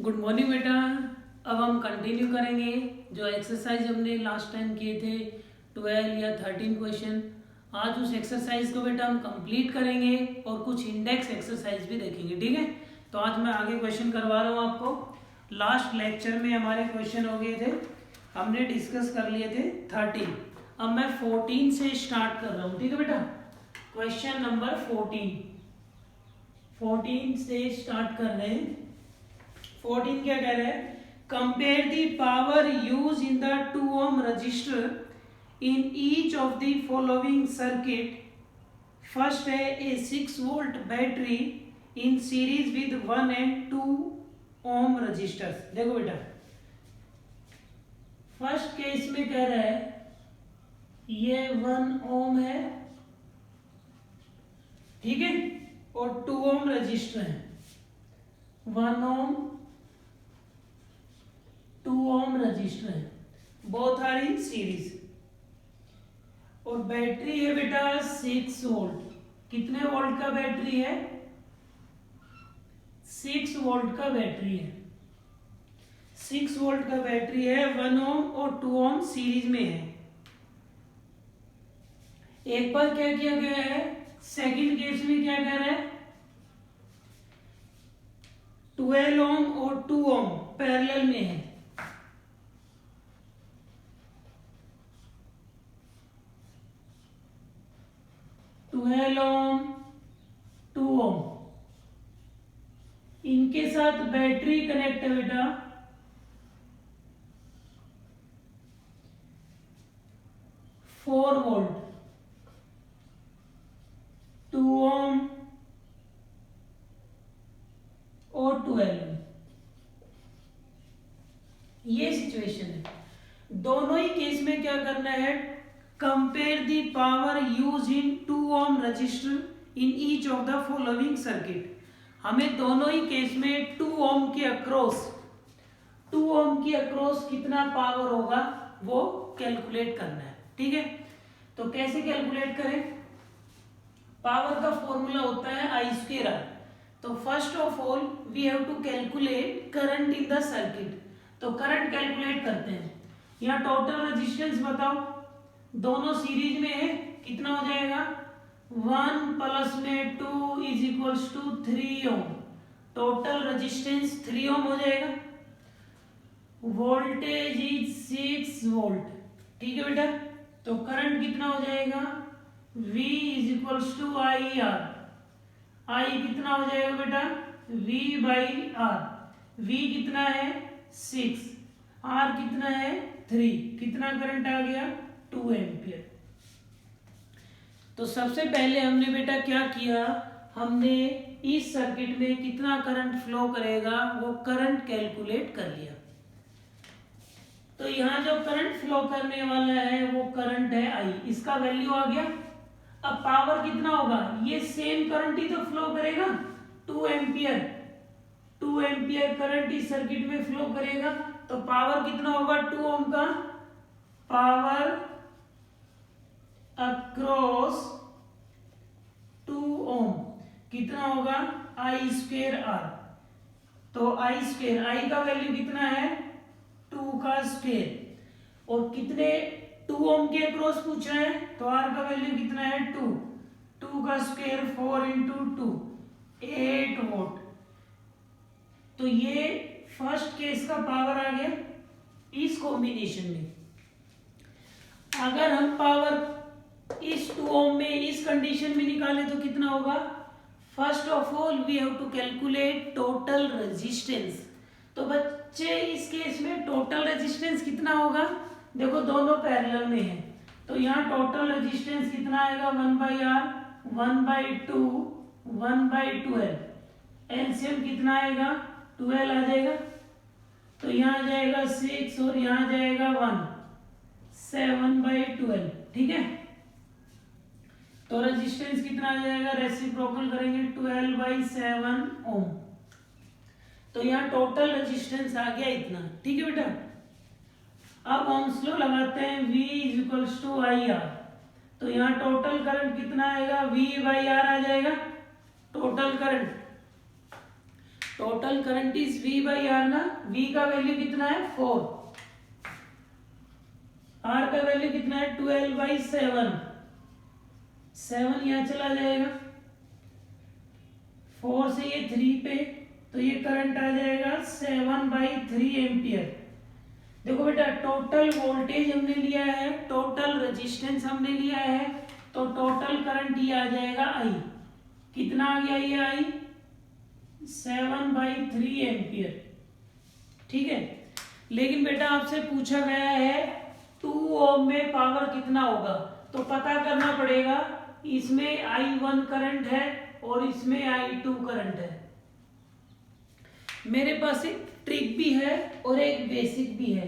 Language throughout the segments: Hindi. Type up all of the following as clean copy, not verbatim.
गुड मॉर्निंग बेटा। अब हम कंटिन्यू करेंगे जो एक्सरसाइज हमने लास्ट टाइम किए थे 12 या 13 क्वेश्चन। आज उस एक्सरसाइज को बेटा हम कंप्लीट करेंगे और कुछ इंडेक्स एक्सरसाइज भी देखेंगे, ठीक है। तो आज मैं आगे क्वेश्चन करवा रहा हूँ आपको। लास्ट लेक्चर में हमारे क्वेश्चन हो गए थे, हमने डिस्कस कर लिए थे 13। अब मैं 14 से स्टार्ट कर रहा हूँ, ठीक है बेटा। क्वेश्चन नंबर 14 से स्टार्ट कर रहे हैं। 14 क्या कह रहा है? Compare the power use in the 2 ohm resistor in each of the following circuit. First है a 6 volt battery in series with 1 and 2 ohm resistors. देखो बेटा, फर्स्ट केस में कह रहा है ये 1 ohm है, ठीक है, और 2 ohm रजिस्टर है। 1 ohm 2 ohm रजिस्टर है, बोथ आर इन सीरीज। और बैटरी है बेटा 6 वोल्ट। कितने वोल्ट का बैटरी है? 6 वोल्ट का बैटरी है। 6 वोल्ट का बैटरी है, 1 ohm और 2 ohm सीरीज में है। एक बार क्या किया गया है, सेकंड केस में क्या कह रहा है? 12 ohm और 2 ohm पैरेलल में है। ओम 2 ohm इनके साथ बैटरी कनेक्ट है बेटा 4 वोल्ट। 2 ohm और 12। ये सिचुएशन है। दोनों ही केस में क्या करना है? Compare the power use in 2 ohm resistor in each of the following circuit. हमें दोनों ही केस में 2 ohm के अक्रॉस कितना पावर होगा वो कैलकुलेट करना है, ठीक है। तो कैसे कैलकुलेट करें? पावर का फॉर्मूला होता है I²R। तो first of all we have to calculate current in the circuit. तो करंट कैलकुलेट करते हैं। यहाँ टोटल रेजिस्टेंस बताओ, दोनों सीरीज में है, कितना हो जाएगा? 1 प्लस में 2 is equals to 3 ohm। Total resistance 3 ohm हो जाएगा। वोल्टेज इज 6 वोल्ट, ठीक है बेटा। तो करंट कितना हो जाएगा? V is equals to IR। I कितना हो जाएगा बेटा? V by R। V कितना है? 6। R कितना है? 3। कितना करंट आ गया? 2 एम्पियर। तो सबसे पहले हमने बेटा क्या किया, हमने इस सर्किट में कितना करंट फ्लो करेगा वो करंट कैलकुलेट कर लिया। तो यहाँ जो करंट फ्लो करने वाला है वो करंट है I, इसका वैल्यू आ गया। अब पावर कितना होगा? ये सेम करंट ही तो फ्लो करेगा, 2 एम्पियर। 2 एम्पियर करंट इस सर्किट में फ्लो करेगा। तो पावर कितना होगा 2 ohm का? पावर अक्रॉस 2 ohm कितना होगा? I²R। तो I² का वैल्यू कितना है? 2 का स्क्वायर। और कितने 2 ohm के अक्रॉस पूछा है, तो R का वैल्यू कितना है? 2। 2 का स्क्वायर 4 इंटू 2 8 वोल्ट। तो ये फर्स्ट केस का पावर आ गया इस कॉम्बिनेशन में। अगर हम पावर इस 2 ohm में इस कंडीशन में निकाले तो कितना होगा? First of all we have to calculate total resistance. तो बच्चे इस केस में टोटल रेजिस्टेंस कितना होगा? देखो दोनों पैरेलल में है, तो यहाँ टोटल रेजिस्टेंस कितना आएगा? 1/R 1/2 1/12। एलसीएम कितना आएगा? 12 आ जाएगा। तो यहाँ आ जाएगा 6 और यहाँ आ जाएगा 1, 7/12, ठीक है। तो रेजिस्टेंस कितना आ जाएगा? रेसिप्रोकल करेंगे 12/7 ohm। तो यहाँ टोटल रेजिस्टेंस आ गया इतना, ठीक है बेटा। अब ओम्स लॉ लगाते हैं, V is equals to IR। तो यहाँ टोटल करंट कितना आएगा? V/R आ जाएगा total current. Total current is V by R ना, V का वैल्यू कितना है 4, R का वैल्यू कितना है 12 बाई 7, 7 यहाँ चला जाएगा, 4 से ये 3 पे, तो ये करंट आ जाएगा 7 बाई 3 एम्पियर। देखो बेटा टोटल वोल्टेज हमने लिया है, टोटल रेजिस्टेंस हमने लिया है, तो टोटल करंट ये आ जाएगा I। कितना आ गया ये I? 7 by 3 ampere. ठीक है, लेकिन बेटा आपसे पूछा गया है 2 ओम में पावर कितना होगा, तो पता करना पड़ेगा। इसमें I1 करंट है और इसमें I2 करंट है। मेरे पास एक ट्रिक भी है और एक बेसिक भी है,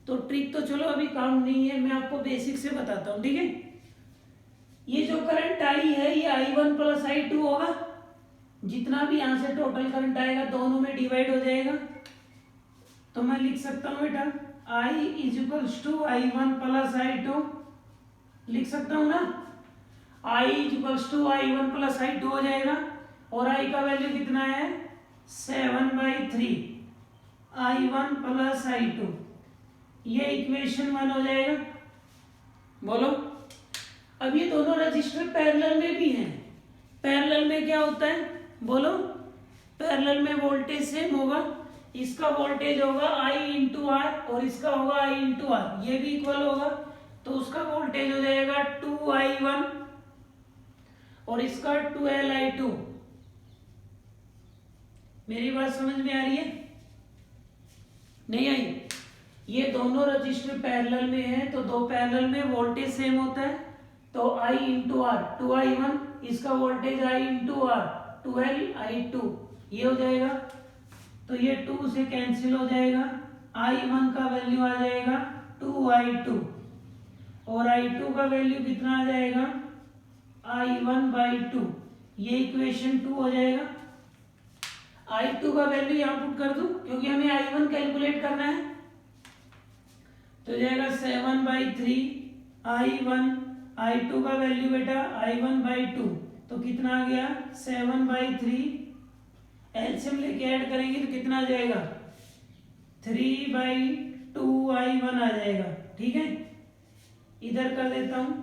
तो ट्रिक तो चलो अभी काम नहीं है, मैं आपको बेसिक से बताता हूं। ठीक है, ये जो करंट आई है ये I1 प्लस I2 होगा, जितना भी यहां से टोटल करंट आएगा दोनों में डिवाइड हो जाएगा। तो मैं लिख सकता हूं बेटा I is equals to I1 plus I2, लिख सकता हूं ना, I is equals to I1 plus I2 हो जाएगा, और I का वैल्यू कितना है 7 बाई 3, I1 प्लस I2, ये इक्वेशन 1 हो जाएगा। बोलो, अब ये दोनों रजिस्टर पैरेलल में भी हैं। पैरेलल में क्या होता है बोलो, पैरेलल में वोल्टेज सेम होगा, इसका वोल्टेज होगा I इंटू आर और इसका होगा I इंटू आर, ये भी इक्वल होगा, तो उसका वोल्टेज हो जाएगा 2I1 और इसका 12I2। मेरी बात समझ में आ रही है? नहीं आई? ये दोनों रजिस्टर पैरेलल में है, तो दो पैरेलल में वोल्टेज सेम होता है, तो I इंटू आर 2I1, इसका voltage I into are 12I2, ये हो जाएगा। तो ये 2 से कैंसिल हो जाएगा, I1 का वैल्यू आ जाएगा 2I2 और I2 का वैल्यू कितना आ जाएगा I1 बाई 2, ये इक्वेशन 2 हो जाएगा। I2 का वैल्यू यहाँ पुट कर दूं क्योंकि हमें I1 कैलकुलेट करना है, तो जाएगा 7 बाई 3 I1, I2 का वैल्यू बेटा I1 बाई 2, तो कितना आ गया 7 बाई 3, एलसीएम लेके ऐड करेंगे तो कितना आ जाएगा 3 बाई 2 I1 आ जाएगा। ठीक है, इधर कर देता हूं,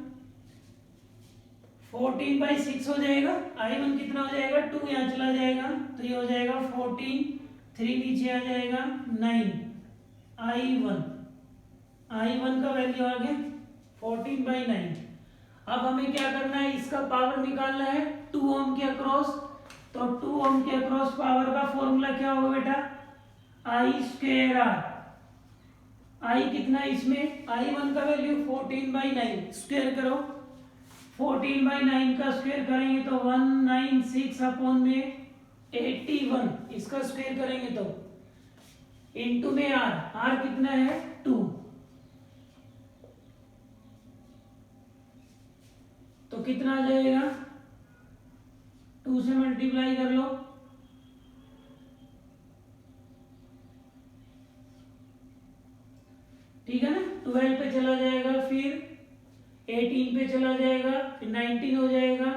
14 बाई 6 हो जाएगा, I1 कितना हो जाएगा 2, यहाँ चला जाएगा, तो ये हो जाएगा 14, 3 नीचे आ जाएगा 9 I1 का वैल्यू आ गया 14 बाई 9। अब हमें क्या करना है, इसका पावर निकालना है 2 ओम के अक्रॉस, तो 2 ओम के अक्रॉस पावर का फॉर्मूला क्या होगा बेटा I स्क्वायर R। I कितना है इसमें, I1 का वैल्यू 14 बाई 9, स्क्वायर करो, 14 बाई 9 का स्क्वायर करेंगे तो 196 अपॉन में 81, इसका स्क्वायर करेंगे तो इनटू में R कितना है 2, तो कितना आ जाएगा 2 से मल्टीप्लाई कर लो, ठीक है ना, 12 पे चला जाएगा, फिर 18 पे चला जाएगा, फिर 19 हो जाएगा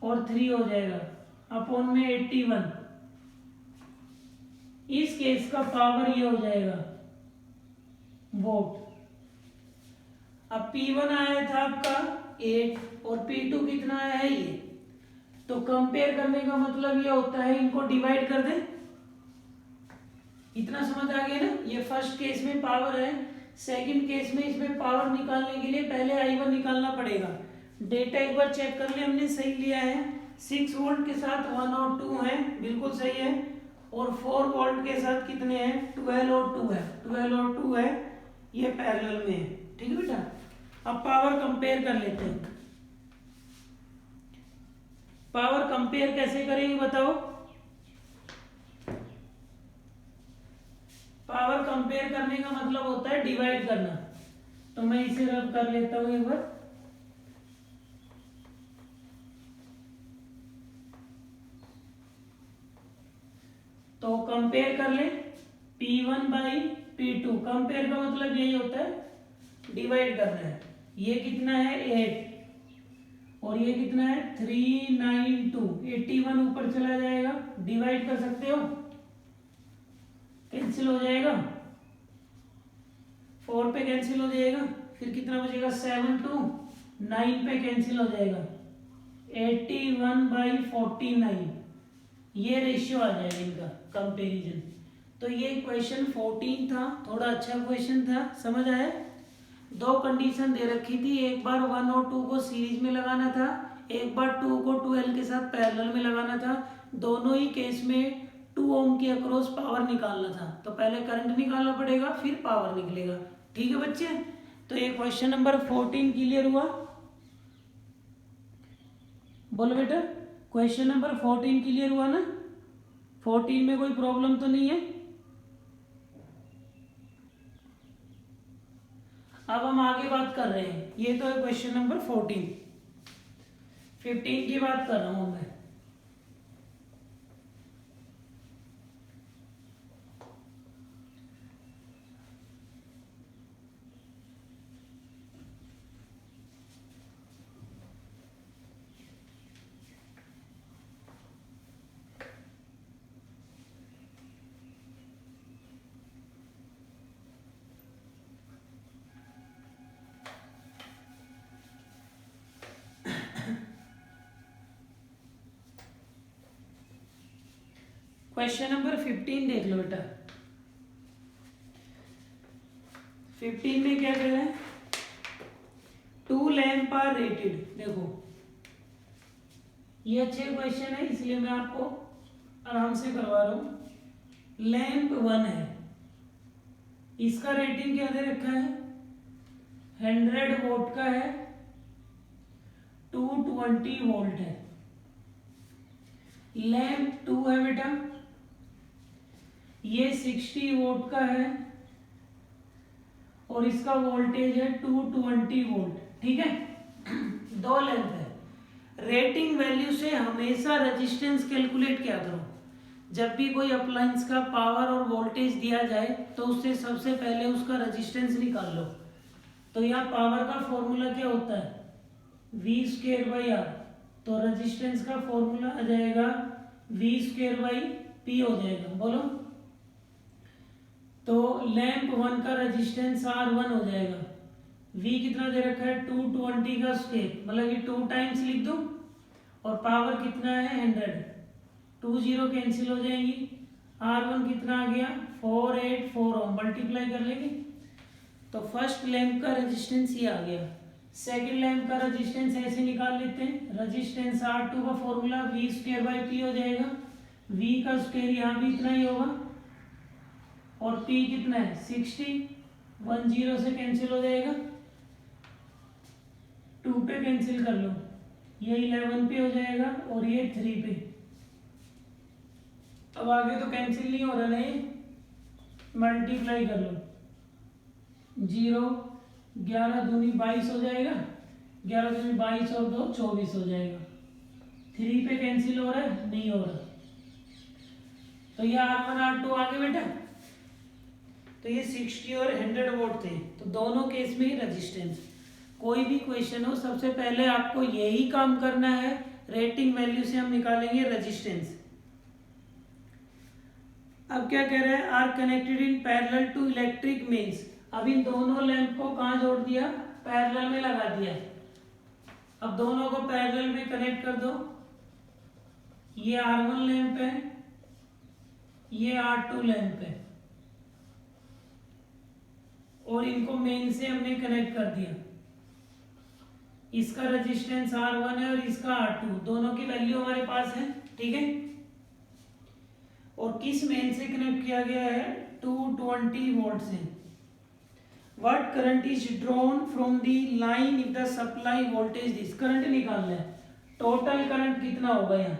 और 3 हो जाएगा अपॉन में 81। इस केस का पावर ये हो जाएगा वोट। अब P1 आया था आपका 8 और P2 कितना आया है ये, तो कंपेयर करने का मतलब ये होता है इनको डिवाइड कर दे। इतना समझ आ गया ना, ये फर्स्ट केस में पावर है, सेकंड केस में इसमें पावर निकालने के लिए पहले I1 निकालना पड़ेगा। डेटा एक बार चेक कर ले, हमने सही लिया है, 6 वोल्ट के साथ 1 और 2 है, बिल्कुल सही है, और 4 वोल्ट के साथ कितने हैं 12 और 2 है, 12 और 2 है, ये पैरेलल में है। ठीक है बेटा, अब पावर कंपेयर कर लेते हैं। पावर कंपेयर कैसे करेंगे बताओ, पावर कंपेयर करने का मतलब होता है डिवाइड करना, तो मैं इसे रब कर लेता हूं एक बार। तो कंपेयर कर ले P1 बाई P2, कंपेयर का मतलब यही होता है डिवाइड करना है। ये कितना है 8 और ये कितना है 392, 81 ऊपर चला जाएगा, डिवाइड कर सकते हो, कैंसिल हो जाएगा, 4 पे कैंसिल हो जाएगा, फिर कितना बचेगा 7 टू 9 पे कैंसिल हो जाएगा, 81/49 ये रेशियो आ जाएगा इनका कंपेरिजन। तो ये क्वेश्चन 14 था, थोड़ा अच्छा क्वेश्चन था, समझ आया। दो कंडीशन दे रखी थी, एक बार 1 और 2 को सीरीज में लगाना था, एक बार 2 को 12 के साथ पैरेलल में लगाना था। दोनों ही केस में 2 ओम के अक्रॉस पावर निकालना था, तो पहले करंट निकालना पड़ेगा फिर पावर निकलेगा। ठीक है बच्चे, तो ये क्वेश्चन नंबर 14 क्लियर हुआ। बोलो बेटा, क्वेश्चन नंबर 14 क्लियर हुआ ना? 14 में कोई प्रॉब्लम तो नहीं है? अब हम आगे बात कर रहे हैं, ये तो है क्वेश्चन नंबर 14। 15 की बात कर रहा हूं मैं। क्वेश्चन नंबर 15 देख लो बेटा। 15 में क्या कह रहे हैं, 2 लैंप आर रेटेड। देखो ये अच्छे क्वेश्चन है, इसलिए मैं आपको आराम से करवा रहा हूं। लैंप 1 है, इसका रेटिंग क्या दे रखा है, 100 वोल्ट का है, 220 वोल्ट है। लैंप 2 है बेटा, ये 60 वोल्ट का है और इसका वोल्टेज है 220 वोल्ट। ठीक है, दो लैंप है। रेटिंग वैल्यू से हमेशा रेजिस्टेंस कैलकुलेट किया करो। जब भी कोई अप्लायंस का पावर और वोल्टेज दिया जाए तो उससे सबसे पहले उसका रेजिस्टेंस निकाल लो। तो यहाँ पावर का फॉर्मूला क्या होता है, V²/R। तो रेजिस्टेंस का फॉर्मूला आ जाएगा V²/P हो जाएगा। बोलो, तो लैंप 1 का रेजिस्टेंस R1 हो जाएगा। V कितना दे रखा है, 220 का स्क्वायर, मतलब कि 2 टाइम्स लिख दो, और पावर कितना है 100, 2 0 कैंसिल हो जाएंगी। R1 कितना आ गया 484 ओम, मल्टीप्लाई कर लेंगे तो फर्स्ट लैंप का रेजिस्टेंस ये आ गया। सेकंड लैंप का रेजिस्टेंस ऐसे निकाल लेते हैं, रेजिस्टेंस R2 का फॉर्मूला V²/P हो जाएगा। V का स्क्वायर यहाँ भी इतना ही होगा, और P कितना है 60, 1 0 से कैंसिल हो जाएगा, 2 पे कैंसिल कर लो, ये 11 पे हो जाएगा और ये 3 पे। अब आगे तो कैंसिल नहीं हो रहा है, मल्टीप्लाई कर लो, 0 11 दूनी 22 हो जाएगा, 11 दूनी 22 और 2 24 हो जाएगा। 3 पे कैंसिल हो रहा है, नहीं हो रहा, तो ये R1 R2 आगे बेटा। तो ये 60 और 100 वोल्ट थे, तो दोनों केस में ही रेजिस्टेंस। कोई भी क्वेश्चन हो सबसे पहले आपको यही काम करना है, रेटिंग वैल्यू से हम निकालेंगे रेजिस्टेंस। अब क्या कह रहा है, are connected in parallel to electric means. अब इन दोनों लैंप को कहाँ जोड़ दिया, पैरेलल में लगा दिया। अब दोनों को पैरेलल में कनेक्ट कर दो, ये R1 लैंप है, ये R2 लैंप है, और इनको मेन से हमने कनेक्ट कर दिया। इसका रेजिस्टेंस R1 है और इसका R2, दोनों की वैल्यू हमारे पास है। ठीक है, और किस मेन से कनेक्ट किया गया है, 220 वोल्ट से। What current is drawn from the line if the supply voltage this. Current निकालना है, टोटल करंट कितना होगा यहाँ।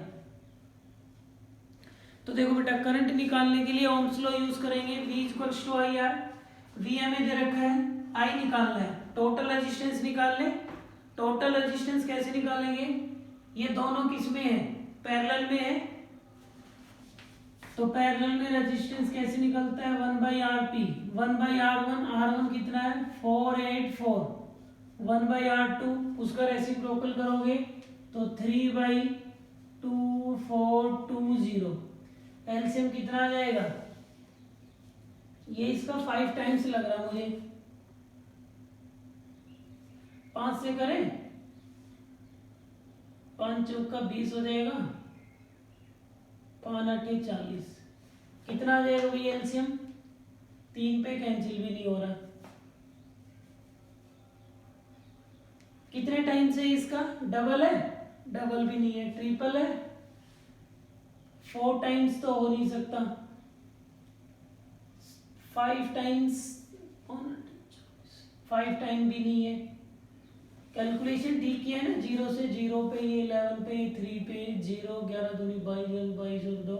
तो देखो बेटा, करंट निकालने के लिए ओम्स लॉ यूज करेंगे, V=IR। V हमें दे रखा है, I निकालना है, टोटल रेजिस्टेंस निकाल ले। टोटल रेजिस्टेंस कैसे निकालेंगे, ये दोनों किस में है, पैरेलल में है, तो पैरेलल में रेजिस्टेंस कैसे निकलता है, 1/RP, 1/R1। R1 कितना है 484, 1/R2 उसका रेसिप्रोकल करोगे तो 3/2420। एलसीएम कितना आ जाएगा ये इसका 5 टाइम्स लग रहा मुझे, 5 से करें, 5 चौक का 20 हो जाएगा, 5 8 40, कितना आ जाएगा भैया एलसीएम? 3 पे कैंसिल भी नहीं हो रहा। कितने टाइम्स है इसका? डबल है? डबल भी नहीं है। ट्रिपल है? 4 टाइम्स तो हो नहीं सकता। 5 टाइम्स, 5 टाइम भी नहीं है। कैलकुलेशन ठीक किया है ना, 0 से 0 पे, ये 11 पे, 3 पे, 0 11 दूनी 22, 22 और 2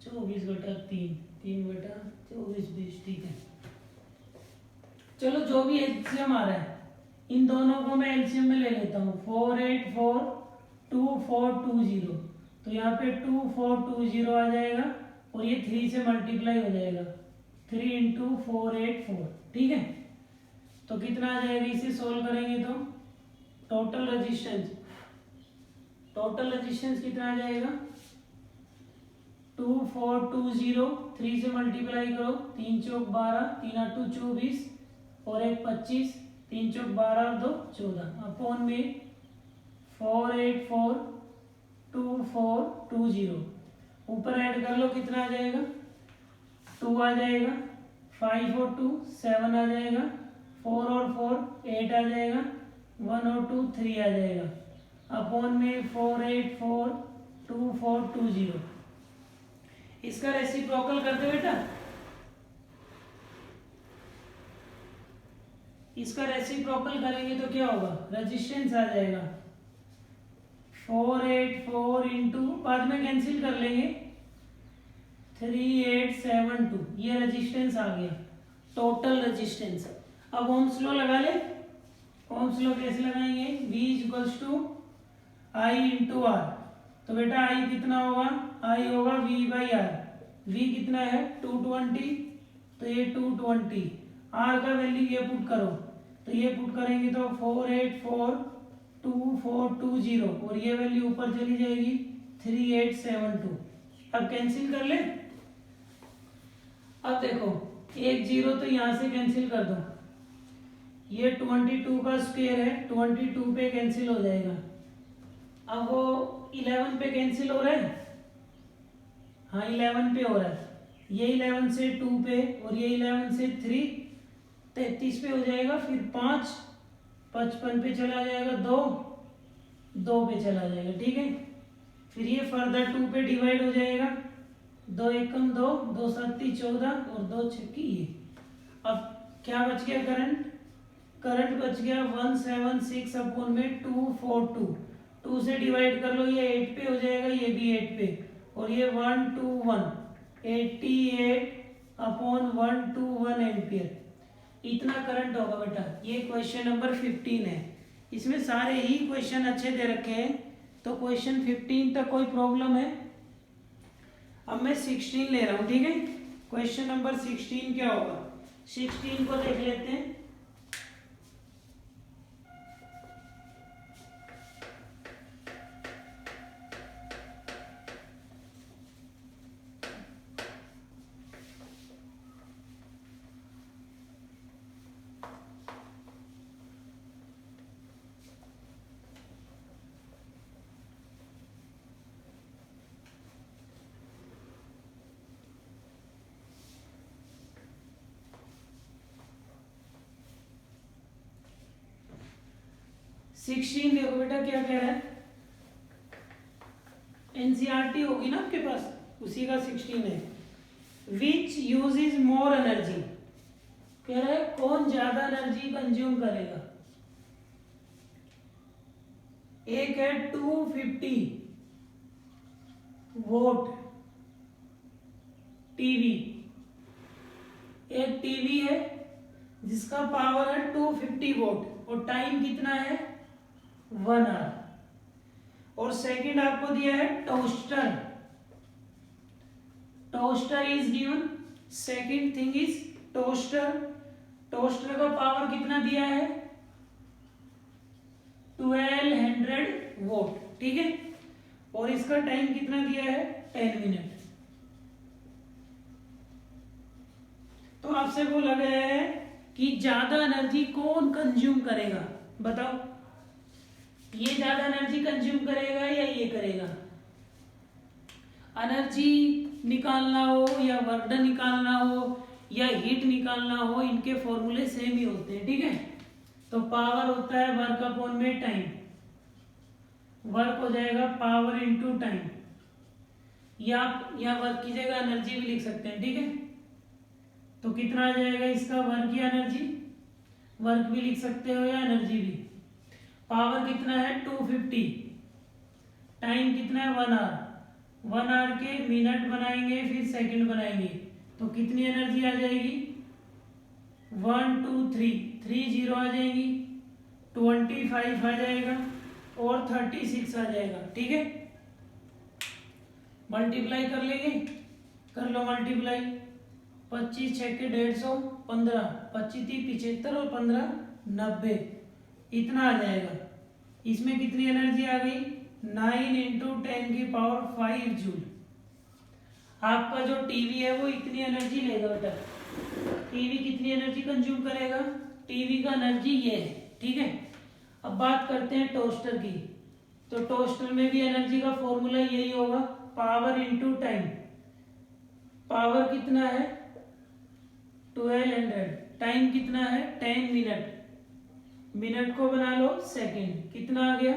24 बटा 3, 3 बटा 24 20, ठीक है। चलो जो भी एलसीएम आ रहा है इन दोनों को मैं एलसीएम में ले लेता हूँ। 4842 तो यहाँ पे 2420 आ जाएगा और ये 3 से मल्टीप्लाई हो जाएगा, 3 इंटू 484, ठीक है। तो कितना आ जाएगा? इसे सोल्व करेंगे तो टोटल रेजिस्टेंस कितना आ जाएगा? 2420, 3 से मल्टीप्लाई करो, 3 चौक 12, 3 8 24 और 1 25, 3 चौक 12 और 2 14, अपॉन में 4842 ऊपर ऐड कर लो, कितना आ जाएगा? 2 आ जाएगा, 5 और 2 7 आ जाएगा, 4 और 4 8 आ जाएगा, 1 और 2 3 आ जाएगा, अपॉन में 4842 इसका रेसिप्रोकल करते बेटा, इसका रेसिप्रोकल करेंगे तो क्या होगा? रेजिस्टेंस आ जाएगा 484 इंटू, बाद में कैंसिल कर लेंगे, 3872, ये रेजिस्टेंस आ गया, टोटल रेजिस्टेंस। अब ओम्स लॉ लगा ले। ओम्स लॉ कैसे लगाएंगे? V equals to I into R. तो बेटा I कितना होगा? I होगा V बाई आर। V कितना है? 220, तो ये 220, R का वैल्यू ये पुट करो, तो ये पुट करेंगे तो 4842 और ये वैल्यू ऊपर चली जाएगी 3872। अब कैंसिल कर ले। अब देखो, एक जीरो तो यहां से कैंसिल कर दो, ये 22 का स्क्वायर है, 22 पे कैंसिल हो जाएगा। अब वो 11 पे कैंसिल हो रहा है, हाँ 11 पे हो रहा है, ये 11 से 2 पे और ये 11 से 3 33 पे हो जाएगा, फिर 5 55 पे चला जाएगा, 2 पे चला जाएगा, ठीक है। फिर ये फर्दर 2 पे डिवाइड हो जाएगा, 2 एकम 2, 2 सत्ती 14 और 2 छक्की ये। अब क्या बच गया? करंट बच गया 176 अपॉन में 242, 2 से डिवाइड कर लो, ये 8 पे हो जाएगा, ये भी 8 पे, और ये 121 88 अपॉन 121 एम्पियर, इतना करंट होगा बेटा। ये क्वेश्चन नंबर 15 है। इसमें सारे ही क्वेश्चन अच्छे दे रखे हैं, तो क्वेश्चन 15 तक कोई प्रॉब्लम है? अब मैं 16 ले रहा हूं, ठीक है। क्वेश्चन नंबर 16 क्या होगा? 16 को देख लेते हैं। सिक्सटीन देखो बेटा क्या कह रहा है, एनसीईआरटी होगी ना आपके पास, उसी का 16 है। विच यूजेस मोर एनर्जी, कह रहा है कौन ज्यादा एनर्जी कंज्यूम करेगा। एक है 250 वोट टीवी, एक टीवी है जिसका पावर है 250 वोट और टाइम कितना है 1 आवर। और सेकंड आपको दिया है toaster, toaster is given, second thing is toaster, toaster का पावर कितना दिया है 1200 वोट, ठीक है। और इसका टाइम कितना दिया है 10 मिनट। तो आपसे बोला गया है कि ज्यादा एनर्जी कौन कंज्यूम करेगा, बताओ। ये ज्यादा एनर्जी कंज्यूम करेगा या ये करेगा? एनर्जी निकालना हो या वर्क डन निकालना हो या हीट निकालना हो, इनके फॉर्मूले सेम ही होते हैं, ठीक है। तो पावर होता है वर्क अपॉन में टाइम, वर्क हो जाएगा पावर इनटू टाइम, या वर्क की जगह एनर्जी भी लिख सकते हैं, ठीक है। तो कितना आ जाएगा इसका, वर्क या एनर्जी? वर्क भी लिख सकते हो या एनर्जी भी। पावर कितना है 250, टाइम कितना है 1 आवर, 1 आवर के मिनट बनाएंगे फिर सेकंड बनाएंगे, तो कितनी एनर्जी आ जाएगी 1 2 3 3 जीरो आ जाएगी, 25 आ जाएगा और 36 आ जाएगा, ठीक है। मल्टीप्लाई कर लेंगे, कर लो मल्टीप्लाई। 25 6 के 150, 15 25 30 75 और 15 90, इतना आ जाएगा। इसमें कितनी एनर्जी आ गई 9 इंटू 10⁵ जूल। आपका जो टीवी है वो इतनी एनर्जी लेगा बेटा। टीवी कितनी एनर्जी कंज्यूम करेगा, टीवी का एनर्जी ये है, ठीक है। अब बात करते हैं टोस्टर की। तो टोस्टर में भी एनर्जी का फॉर्मूला यही होगा, पावर इनटू टाइम। पावर कितना है 1200, टाइम कितना है 10 मिनट, मिनट को बना लो सेकंड, कितना आ गया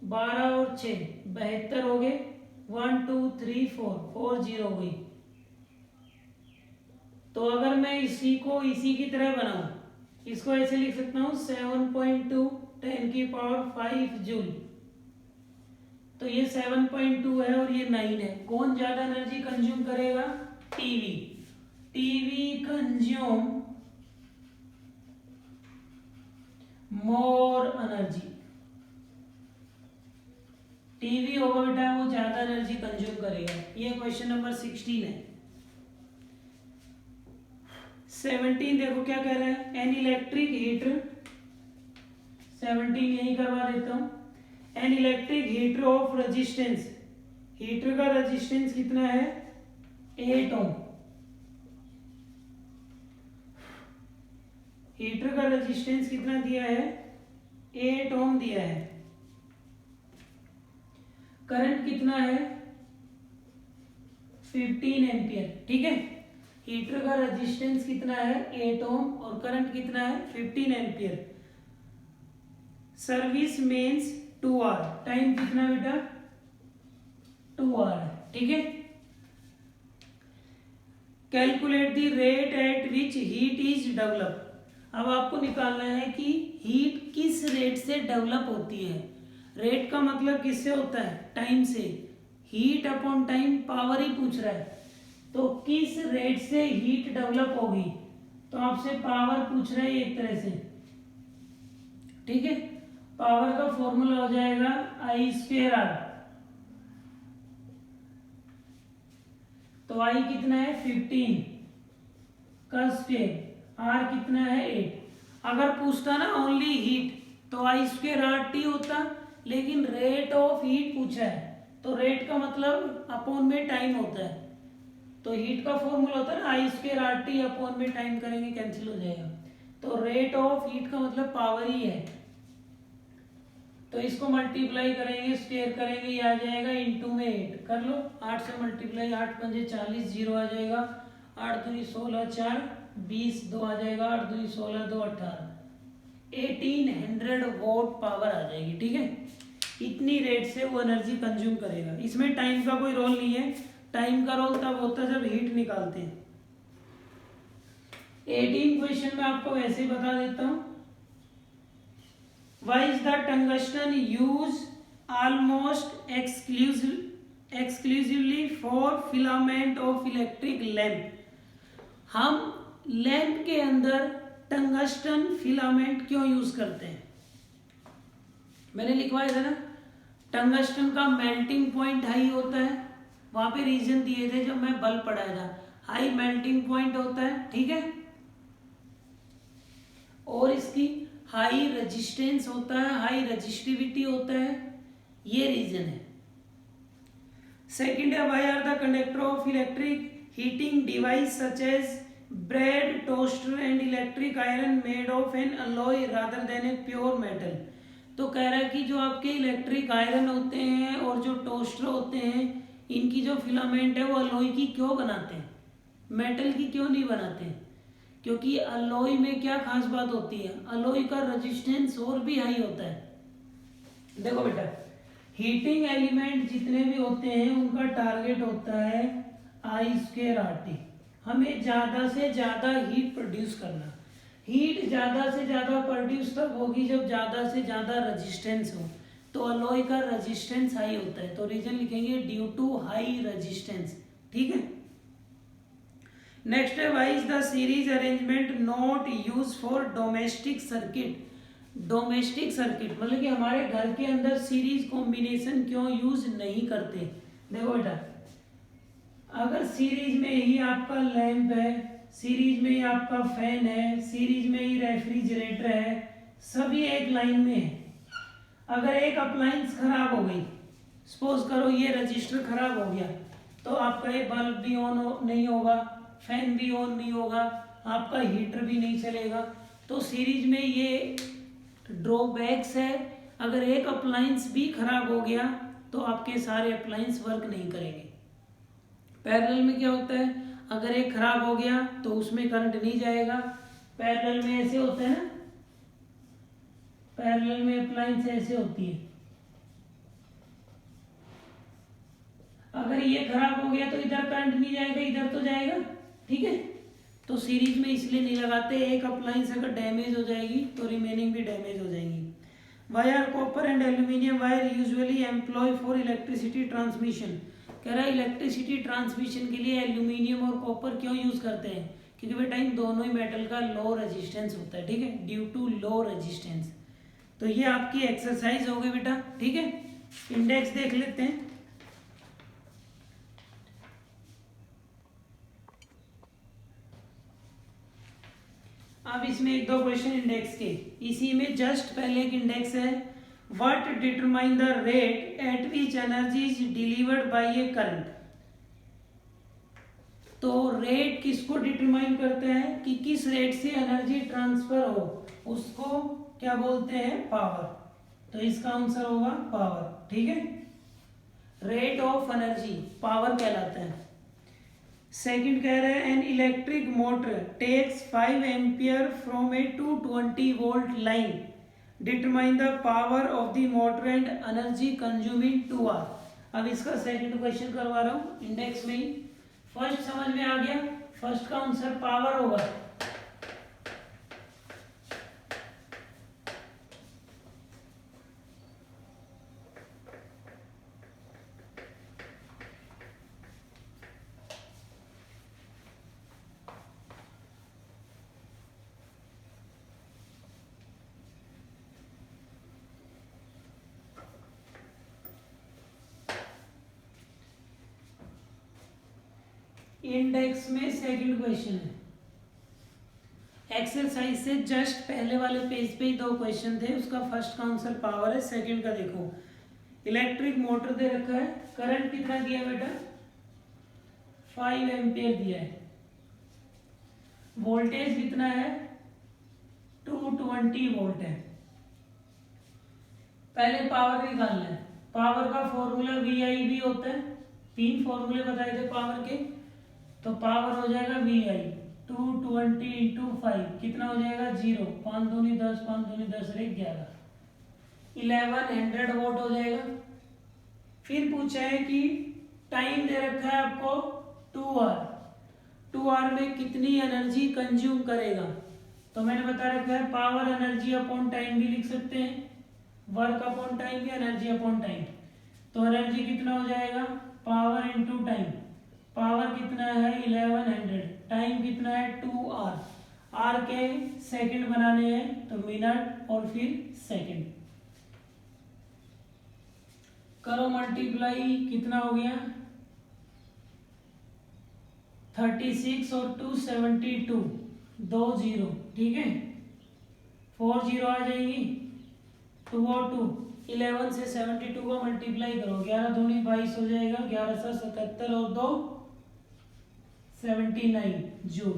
12 और 6 72 हो गए, 1 2 3 4 जीरो हो गई। तो अगर मैं इसी को इसी की तरह बनाऊं, इसको ऐसे लिख सकता हूं 7.2 10⁵ जूल। तो ये 7.2 है और ये 9 है। कौन ज्यादा एनर्जी कंज्यूम करेगा, TV. TV consume more energy, TV होगा बेटा वो ज्यादा एनर्जी कंज्यूम करेगा। ये क्वेश्चन नंबर 16 है। 17 देखो क्या कह रहा है, एन इलेक्ट्रिक हीटर, 17 यही करवा देता हूं। An electric heater of resistance, heater का रेजिस्टेंस कितना है 8 ओम। हीटर का रेजिस्टेंस कितना दिया है 8 ओम दिया है। करंट कितना है 15 एम्पियर, ठीक है। हीटर का रेजिस्टेंस कितना है 8 ओम और करंट कितना है 15 ampere. Service means 2 hour, time कितना बेटा 2 आवर है, ठीक है। Calculate the rate at which heat is develop. अब आपको निकालना है कि हीट किस रेट से डेवलप होती है। रेट का मतलब किससे होता है, टाइम से। हीट अपॉन टाइम पावर ही पूछ रहा है, तो किस रेट से हीट डेवलप होगी, तो आपसे पावर पूछ रहा है एक तरह से, ठीक है। पावर का फॉर्मूला हो जाएगा I²R। तो I कितना है 15 का स्क्वायर, R कितना है 8। अगर पूछता ना ओनली हीट तो I²RT होता, लेकिन रेट ऑफ हीट पूछा है तो रेट का मतलब अपॉन में टाइम होता है। तो हीट का फॉर्मूला होता है ना I²RT, अपॉन में टाइम करेंगे कैंसिल हो जाएगा। तो रेट ऑफ हीट का मतलब पावर ही है, तो इसको मल्टीप्लाई करेंगे स्क्वायर करेंगे, ये आ जाएगा इनटू में 8 कर लो। 8 से मल्टीप्लाई 8 पंजे 40 जीरो आ जाएगा, 8 दूनी 16 4 20 2 आ जाएगा, 8 दूनी 16 2 18, 1800 वोट पावर आ जाएगी, ठीक है। इतनी रेट से वो एनर्जी कंज्यूम करेगा। इसमें टाइम का कोई रोल नहीं है, टाइम का रोल तब होता है जब हीट निकालते हैं। 18 क्वेश्चन में आपको वैसे ही बता देता हूं। Why is the tungsten used almost exclusively for filament of electric lamp? हम लैंप के अंदर टंगस्टन फिलामेंट क्यों यूज करते हैं? मैंने लिखवाया था ना, टंगस्टन का मेल्टिंग पॉइंट हाई होता है, वहां पे रीजन दिए थे जब मैं बल्ब पढ़ाया था, हाई मेल्टिंग पॉइंट होता है, ठीक है। और इसकी हाई रेजिस्टेंस होता है, हाई रेजिस्टिविटी होता है, ये रीजन है। सेकंड है, why are the conductor of electric heating device such as bread, toaster and electric iron made of an alloy rather than a pure metal. तो कह रहा है कि जो आपके इलेक्ट्रिक आयरन होते हैं और जो टोस्टर होते हैं, इनकी जो फिलामेंट है वो अलॉय की क्यों बनाते हैं, मेटल की क्यों नहीं बनाते? क्योंकि अलॉय में क्या खास बात होती है, अलॉय का रेजिस्टेंस और भी हाई होता है। देखो बेटा, हीटिंग एलिमेंट जितने भी होते हैं उनका टारगेट होता है I²RT। हमें ज्यादा से ज्यादा हीट प्रोड्यूस करना। हीट ज्यादा से ज्यादा प्रोड्यूस तब होगी जब ज्यादा से ज्यादा रेजिस्टेंस हो। तो अलॉय का रेजिस्टेंस हाई होता है, तो रीजन लिखेंगे ड्यू टू हाई रेजिस्टेंस। ठीक है। नेक्स्ट है, why is the series arrangement not use for domestic circuit. Domestic circuit मतलब कि हमारे घर के अंदर सीरीज कॉम्बिनेशन क्यों यूज नहीं करते? देखो बेटा, अगर सीरीज में ही आपका लैंप है, सीरीज में ही आपका फैन है, सीरीज में ही रेफ्रिजरेटर है, सभी एक लाइन में है। अगर एक अप्लायंस खराब हो गई, सपोज करो ये रजिस्टर खराब हो गया, तो आपका ये बल्ब भी ऑन नहीं होगा, फैन भी ऑन नहीं होगा, आपका हीटर भी नहीं चलेगा। तो सीरीज में ये ड्रॉबैक्स है। अगर एक अप्लायंस भी खराब हो गया तो आपके सारे अप्लायंस वर्क नहीं करेंगे। पैरेलल में क्या होता है, अगर एक खराब हो गया तो उसमें करंट नहीं जाएगा। पैरेलल में ऐसे होता है ना, पैरेलल में अप्लायंस ऐसे होती है। अगर ये खराब हो गया तो इधर करंट नहीं जाएगा, इधर तो जाएगा। ठीक है, तो सीरीज में इसलिए नहीं लगाते। एक अप्लायंस अगर डैमेज हो जाएगी तो रिमेनिंग भी डैमेज हो जाएंगी। Wire, copper and aluminium wire usually employ for electricity transmission. कह रहा है इलेक्ट्रिसिटी ट्रांसमिशन के लिए एल्यूमिनियम और कॉपर क्यों यूज करते हैं? क्योंकि बेटा इन दोनों ही मेटल का लो रेजिस्टेंस होता है। ठीक है, ड्यू टू लो रेजिस्टेंस। तो ये आपकी एक्सरसाइज हो गई बेटा। ठीक है, इंडेक्स देख लेते हैं। अब इसमें एक दो क्वेश्चन इंडेक्स के, इसी में जस्ट पहले एक इंडेक्स है, what determine the rate at which energy is delivered by A current. तो रेट किसको डिटरमाइन करते हैं कि किस रेट से एनर्जी ट्रांसफर हो, उसको क्या बोलते हैं, पावर। तो इसका आंसर होगा पावर। ठीक है, रेट ऑफ एनर्जी पावर कहलाता है। सेकंड कह रहे हैं, an electric motor takes 5 ampere from a 220 volt line, determine the power of the motor and energy consuming 2 hour. अब इसका सेकंड क्वेश्चन करवा रहा हूं इंडेक्स में ही। फर्स्ट समझ में आ गया, फर्स्ट का आंसर पावर होगा। इंडेक्स में सेकंड क्वेश्चन है। एक्सरसाइज से जस्ट पहले वाले पेज पे ही दो क्वेश्चन थे, उसका फर्स्ट का आंसर पावर है, सेकंड का देखो। इलेक्ट्रिक मोटर दे रखा है, करंट कितना दिया बेटा, 5 एम्पियर दिया है, वोल्टेज कितना है, 220 वोल्ट है। पहले पावर निकालना है। पावर का फॉर्मूला VI होता है, 3 फॉर्मूले बताए थे पावर के। तो पावर हो जाएगा VI 220 इंटू 5 कितना हो जाएगा 0, 5 दूनी 10, 5 दूनी 10, 11, 1100 वोट हो जाएगा। फिर पूछा है कि टाइम दे रखा है आपको 2 आवर, 2 आवर में कितनी एनर्जी कंज्यूम करेगा। तो मैंने बता रखा है पावर एनर्जी अपॉन टाइम भी लिख सकते हैं, वर्क अपॉन टाइम या एनर्जी अपॉन टाइम। तो एनर्जी कितना हो जाएगा, पावर इंटू टाइम। पावर कितना है 1100, टाइम कितना है 2 आवर। आर के सेकंड बनाने हैं तो मिनट और फिर सेकंड। करो मल्टीप्लाई, कितना हो गया 36 और 2 72, 2 0। ठीक है, 4 0 आ जाएंगी, 2 और 2, 11 से 72 को मल्टीप्लाई करो, 11 दूनी 22 हो जाएगा, 11 से 77 और 2 79 जूल।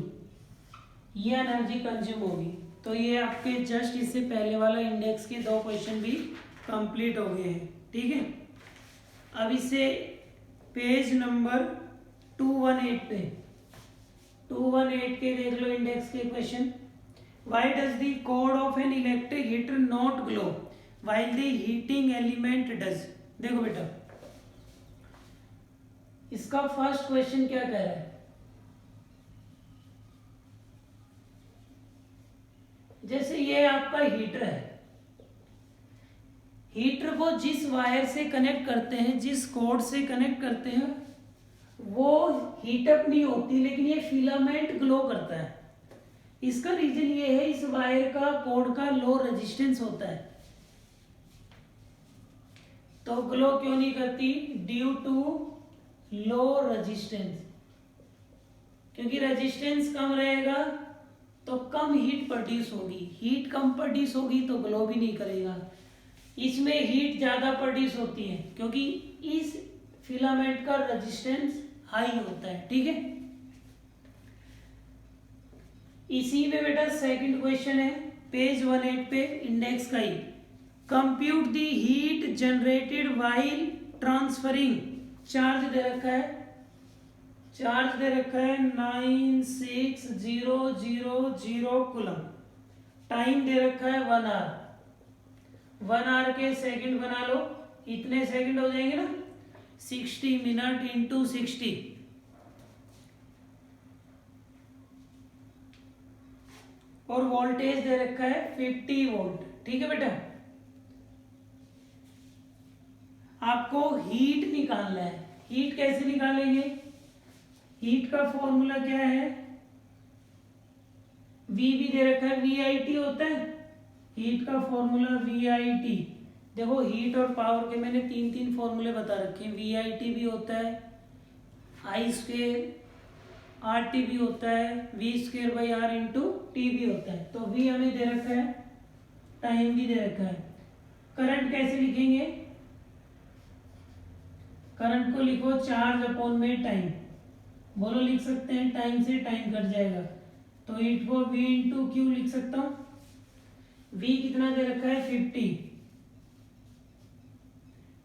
ये एनर्जी कंज्यूम होगी। तो ये आपके जस्ट इससे पहले वाला इंडेक्स के 2 क्वेश्चन भी कंप्लीट हो गए हैं। ठीक है, अब इसे पेज नंबर 218 पे 218 के देख लो इंडेक्स के question. Why does the code of an electric heater not glow while the heating element does. देखो बेटा, इसका फर्स्ट क्वेश्चन क्या कह रहा है, जैसे ये आपका हीटर है, हीटर को जिस वायर से कनेक्ट करते हैं, जिस कॉर्ड से कनेक्ट करते हैं, वो हीटअप नहीं होती, लेकिन ये फिलामेंट ग्लो करता है। इसका रीजन ये है, इस वायर का कॉर्ड का लो रेजिस्टेंस होता है। तो ग्लो क्यों नहीं करती? Due to low resistance. क्योंकि रेजिस्टेंस कम रहेगा तो कम हीट प्रोड्यूस होगी, हीट कम प्रोड्यूस होगी तो ग्लो भी नहीं करेगा। इसमें हीट ज्यादा प्रोड्यूस होती है क्योंकि इस फिलामेंट का रेजिस्टेंस हाई होता है। ठीक है, इसी में बेटा सेकंड क्वेश्चन है पेज 18 पे इंडेक्स का ही। Compute the heat generated while transferring. Charge दे रखा है, चार्ज दे रखा है 96000 कूलम। टाइम दे रखा है 1 आवर। 1 आवर के सेकंड बना लो, इतने सेकंड हो जाएंगे ना, 60 मिनट इंटू 60। और वोल्टेज दे रखा है 50 वोल्ट। ठीक है बेटा, आपको हीट निकालना है। हीट कैसे निकालेंगे? हीट का फॉर्मूला क्या है? वी भी दे रखा है, VIT होता है हीट का फॉर्मूला, VIT। देखो हीट और पावर के मैंने 3 फॉर्मूले बता रखे हैं। VIT भी होता है, I² RT भी होता है, V²/R इंटू T भी होता है। तो V हमें दे रखा है, टाइम भी दे रखा है। करंट कैसे लिखेंगे? करंट को लिखो चार्ज अपॉन में टाइम। बोलो लिख सकते हैं, टाइम से टाइम कट जाएगा तो हीट को V इंटू Q लिख सकता हूं। V कितना दे रखा है? 50।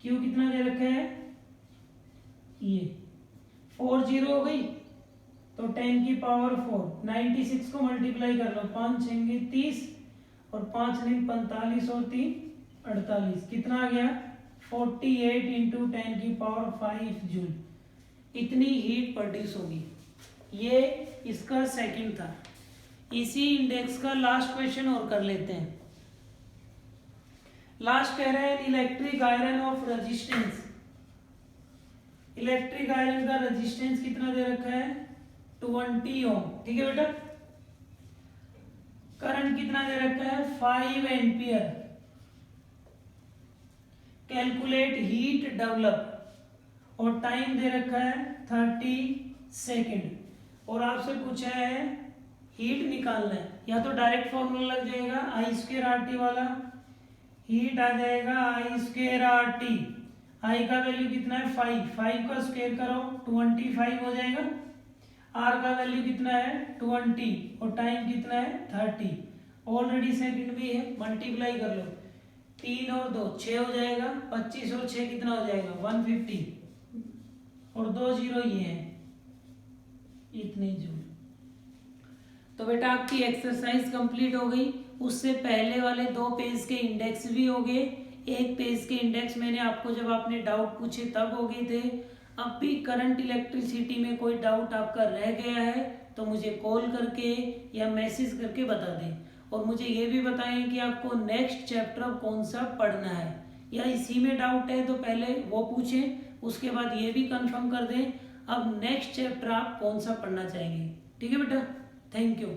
Q कितना दे रखा है? ये 4 0 हो गई तो 10 की पावर 4। 96 को मल्टीप्लाई कर लो, 5 6 30 और 5 9 45 और 3 48। कितना आ गया? 48 इंटू 10 की पावर 5 जूल। इतनी हीट प्रोड्यूस होगी। ये इसका सेकंड था। इसी इंडेक्स का लास्ट क्वेश्चन और कर लेते हैं। लास्ट कह रहा है electric iron of resistance. Electric iron का रेजिस्टेंस कितना दे रखा है? 20 ओम। ठीक है बेटा, करंट कितना दे रखा है? 5 एम्पियर। कैलकुलेट हीट डेवलप और टाइम दे रखा है 30 सेकेंड। और आपसे पूछा है हीट निकालना है, या तो डायरेक्ट फॉर्मूला लग जाएगा I²RT वाला, हीट आ जाएगा I²RT। I का वैल्यू कितना है? 5 का स्क्वायर करो 25 हो जाएगा। R का वैल्यू कितना है? 20 और टाइम कितना है? 30। ऑलरेडी सेकंड भी है, मल्टीप्लाई कर लो, 3 और 2 6 हो जाएगा, 25 और 6 कितना हो जाएगा? 150 और 2 0 ये है, इतने जूल। तो बेटा आपकी एक्सरसाइज कंप्लीट हो गई। उससे पहले वाले 2 पेज के इंडेक्स भी हो गए। 1 पेज के इंडेक्स मैंने आपको जब आपने डाउट पूछे तब हो गए थे। अब भी करंट इलेक्ट्रिसिटी में कोई डाउट आपका रह गया है तो मुझे कॉल करके या मैसेज करके बता दें। और मुझे ये भी बताएं कि आपको नेक्स्ट चैप्टर कौन सा पढ़ना है, या इसी में डाउट है तो पहले वो पूछें, उसके बाद ये भी कंफर्म कर दें अब नेक्स्ट चैप्टर आप कौन सा पढ़ना चाहेंगे। ठीक है बेटा, थैंक यू।